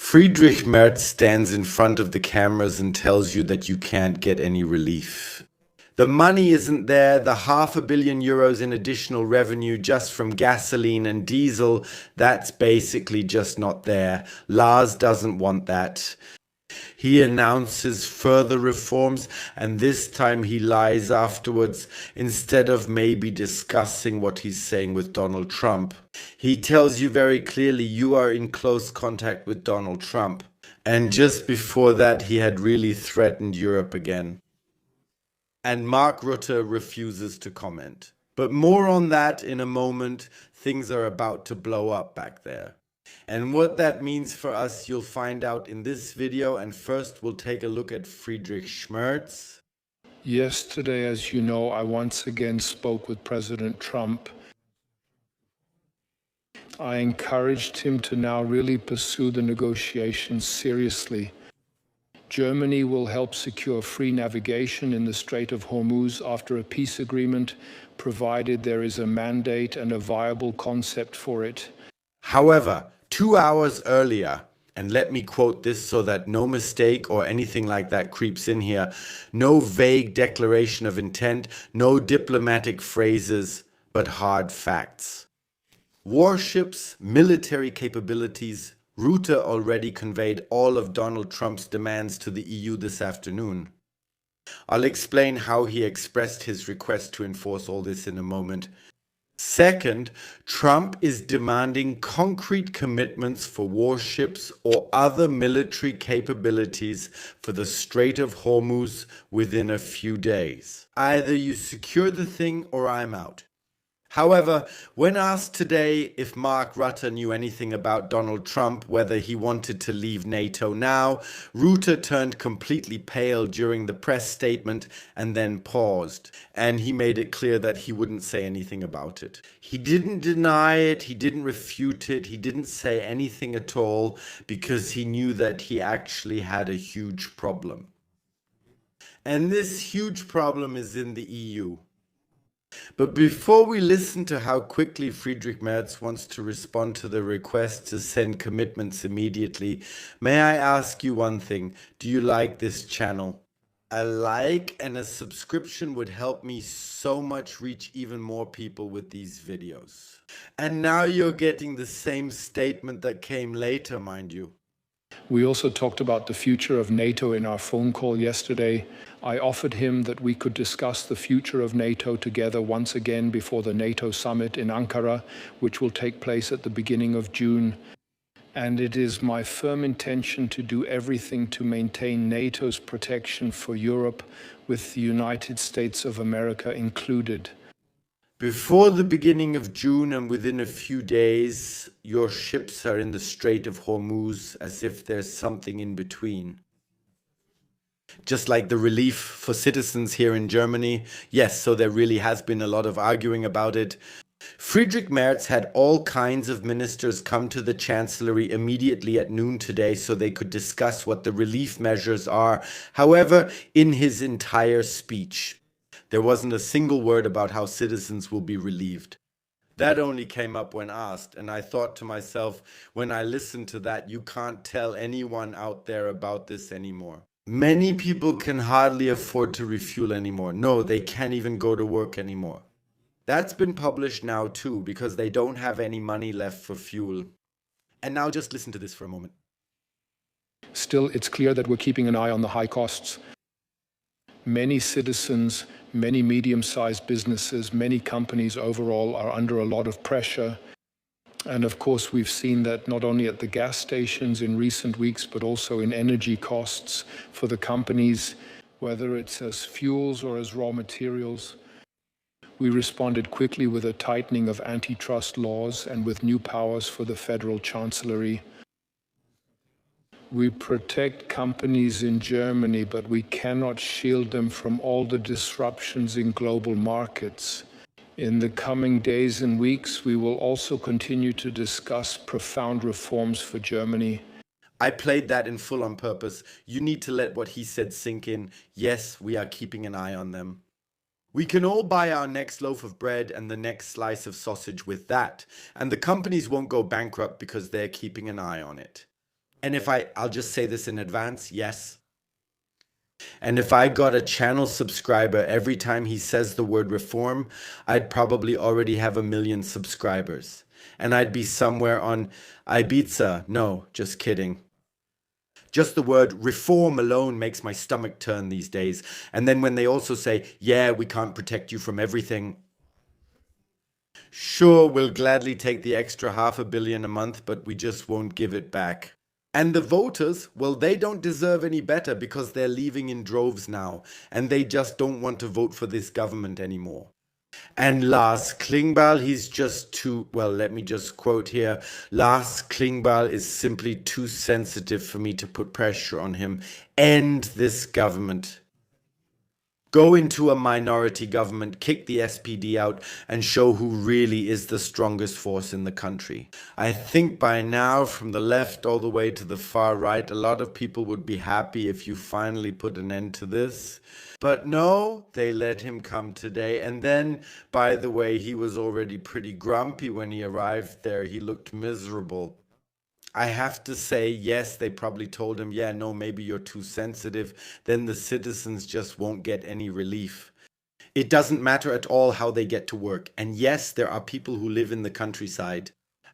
Friedrich Merz stands in front of the cameras and tells you that you can't get any relief. The money isn't there, the €500 million in additional revenue just from gasoline and diesel, that's basically just not there. Lars doesn't want that. He announces further reforms, and this time he lies afterwards instead of maybe discussing what he's saying with Donald Trump. He tells you very clearly you are in close contact with Donald Trump. And just before that, he had really threatened Europe again. And Mark Rutte refuses to comment. But more on that in a moment. Things are about to blow up back there. And what that means for us, you'll find out in this video. And first, we'll take a look at Friedrich Merz. Yesterday, as you know, I once again spoke with President Trump. I encouraged him to now really pursue the negotiations seriously. Germany will help secure free navigation in the Strait of Hormuz after a peace agreement, provided there is a mandate and a viable concept for it. However, 2 hours earlier, and let me quote this so that no mistake or anything like that creeps in here, no vague declaration of intent, no diplomatic phrases, but hard facts. Warships, military capabilities. Rutte already conveyed all of Donald Trump's demands to the EU this afternoon. I'll explain how he expressed his request to enforce all this in a moment. Second, Trump is demanding concrete commitments for warships or other military capabilities for the Strait of Hormuz within a few days. Either you secure the thing or I'm out. However, when asked today if Mark Rutte knew anything about Donald Trump, whether he wanted to leave NATO now, Rutte turned completely pale during the press statement and then paused. And he made it clear that he wouldn't say anything about it. He didn't deny it, he didn't refute it, he didn't say anything at all because he knew that he actually had a huge problem. And this huge problem is in the EU. But before we listen to how quickly Friedrich Merz wants to respond to the request to send commitments immediately, may I ask you one thing? Do you like this channel? A like and a subscription would help me so much reach even more people with these videos. And now you're getting the same statement that came later, mind you. We also talked about the future of NATO in our phone call yesterday. I offered him that we could discuss the future of NATO together once again before the NATO summit in Ankara, which will take place at the beginning of June. And it is my firm intention to do everything to maintain NATO's protection for Europe, with the United States of America included. Before the beginning of June and within a few days, your ships are in the Strait of Hormuz as if there's something in between. Just like the relief for citizens here in Germany. Yes, so there really has been a lot of arguing about it. Friedrich Merz had all kinds of ministers come to the Chancellery immediately at noon today so they could discuss what the relief measures are. However, in his entire speech, there wasn't a single word about how citizens will be relieved. That only came up when asked, and I thought to myself, when I listened to that, you can't tell anyone out there about this anymore. Many people can hardly afford to refuel anymore. No, they can't even go to work anymore. That's been published now too, because they don't have any money left for fuel. And now just listen to this for a moment. Still, it's clear that we're keeping an eye on the high costs. Many citizens, many medium-sized businesses, many companies overall are under a lot of pressure. And of course, we've seen that not only at the gas stations in recent weeks, but also in energy costs for the companies, whether it's as fuels or as raw materials. We responded quickly with a tightening of antitrust laws and with new powers for the Federal Chancellery. We protect companies in Germany, but we cannot shield them from all the disruptions in global markets. In the coming days and weeks, we will also continue to discuss profound reforms for Germany. I played that in full on purpose. You need to let what he said sink in. Yes, we are keeping an eye on them. We can all buy our next loaf of bread and the next slice of sausage with that, and the companies won't go bankrupt because they're keeping an eye on it. And I'll just say this in advance, yes. And if I got a channel subscriber every time he says the word reform, I'd probably already have 1 million subscribers. And I'd be somewhere on Ibiza. No, just kidding. Just the word reform alone makes my stomach turn these days. And then when they also say, yeah, we can't protect you from everything. Sure, we'll gladly take the extra 500 million a month, but we just won't give it back. And the voters, well, they don't deserve any better because they're leaving in droves now, and they just don't want to vote for this government anymore. And Lars Klingbeil, he's just too, well, let me just quote here. Lars Klingbeil is simply too sensitive for me to put pressure on him. End this government. Go into a minority government, kick the SPD out, and show who really is the strongest force in the country. I think by now, from the left all the way to the far right, a lot of people would be happy if you finally put an end to this. But no, they let him come today. And then, by the way, he was already pretty grumpy when he arrived there. He looked miserable. I have to say, yes, they probably told him, yeah, no, maybe you're too sensitive. Then the citizens just won't get any relief. It doesn't matter at all how they get to work. And yes, there are people who live in the countryside.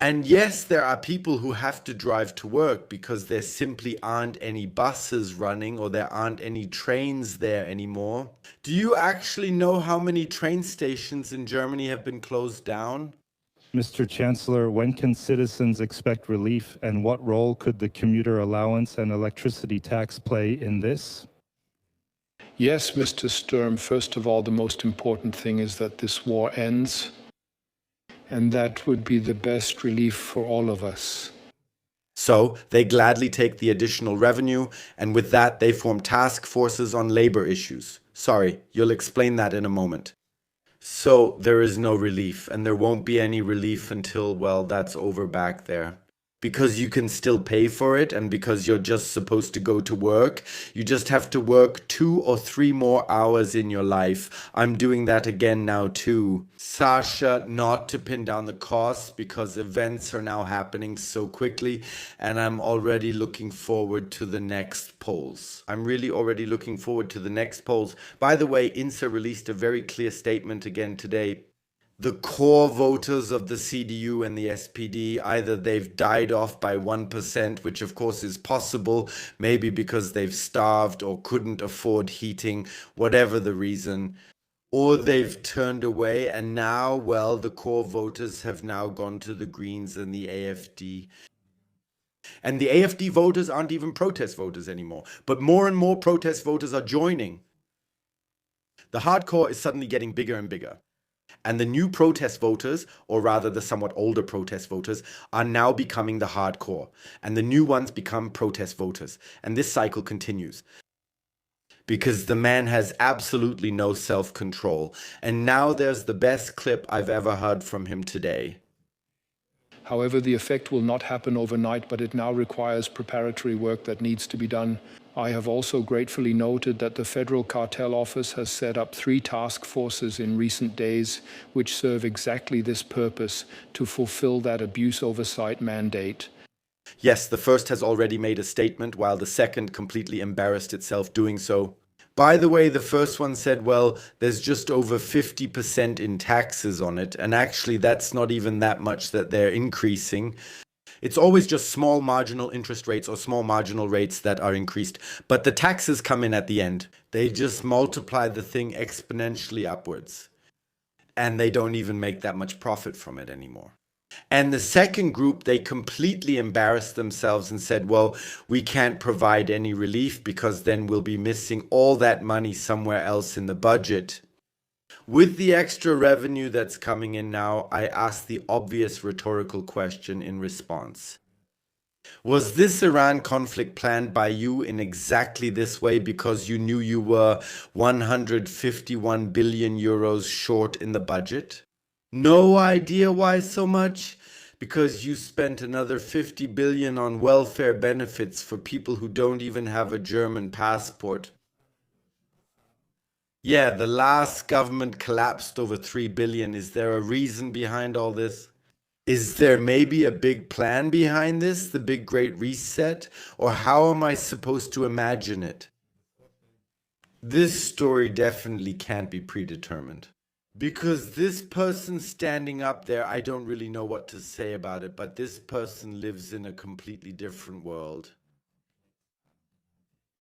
And yes, there are people who have to drive to work because there simply aren't any buses running or there aren't any trains there anymore. Do you actually know how many train stations in Germany have been closed down? Mr. Chancellor, when can citizens expect relief, and what role could the commuter allowance and electricity tax play in this? Yes, Mr. Sturm, first of all, the most important thing is that this war ends, and that would be the best relief for all of us. So they gladly take the additional revenue, and with that they form task forces on labor issues. Sorry, you'll explain that in a moment. So there is no relief, and there won't be any relief until, well, that's over back there. Because you can still pay for it, and because you're just supposed to go to work, you just have to work 2 or 3 more hours in your life. I'm doing that again now too. Sasha, not to pin down the costs, because events are now happening so quickly, and I'm already looking forward to the next polls. I'm really already looking forward to the next polls. By the way, INSA released a very clear statement again today. The core voters of the CDU and the SPD, either they've died off by 1%, which of course is possible, maybe because they've starved or couldn't afford heating, whatever the reason, or they've turned away, and now, well, the core voters have now gone to the Greens and the AfD. And the AfD voters aren't even protest voters anymore, but more and more protest voters are joining. The hardcore is suddenly getting bigger and bigger. And the new protest voters, or rather the somewhat older protest voters, are now becoming the hardcore. And the new ones become protest voters. And this cycle continues. Because the man has absolutely no self-control. And now there's the best clip I've ever heard from him today. However, the effect will not happen overnight, but it now requires preparatory work that needs to be done. I have also gratefully noted that the Federal Cartel Office has set up 3 task forces in recent days, which serve exactly this purpose, to fulfill that abuse oversight mandate. Yes, the first has already made a statement, while the second completely embarrassed itself doing so. By the way, the first one said, well, there's just over 50% in taxes on it, and actually that's not even that much that they're increasing. It's always just small marginal interest rates or small marginal rates that are increased, but the taxes come in at the end. They just multiply the thing exponentially upwards, and they don't even make that much profit from it anymore. And the second group, they completely embarrassed themselves and said, well, we can't provide any relief because then we'll be missing all that money somewhere else in the budget. With the extra revenue that's coming in now, I ask the obvious rhetorical question in response. Was this Iran conflict planned by you in exactly this way because you knew you were 151 billion euros short in the budget? No idea why so much? Because you spent another 50 billion on welfare benefits for people who don't even have a German passport. Yeah, the last government collapsed over 3 billion. Is there a reason behind all this? Is there maybe a big plan behind this, the big great reset? Or how am I supposed to imagine it? This story definitely can't be predetermined. Because this person standing up there, I don't really know what to say about it, but this person lives in a completely different world.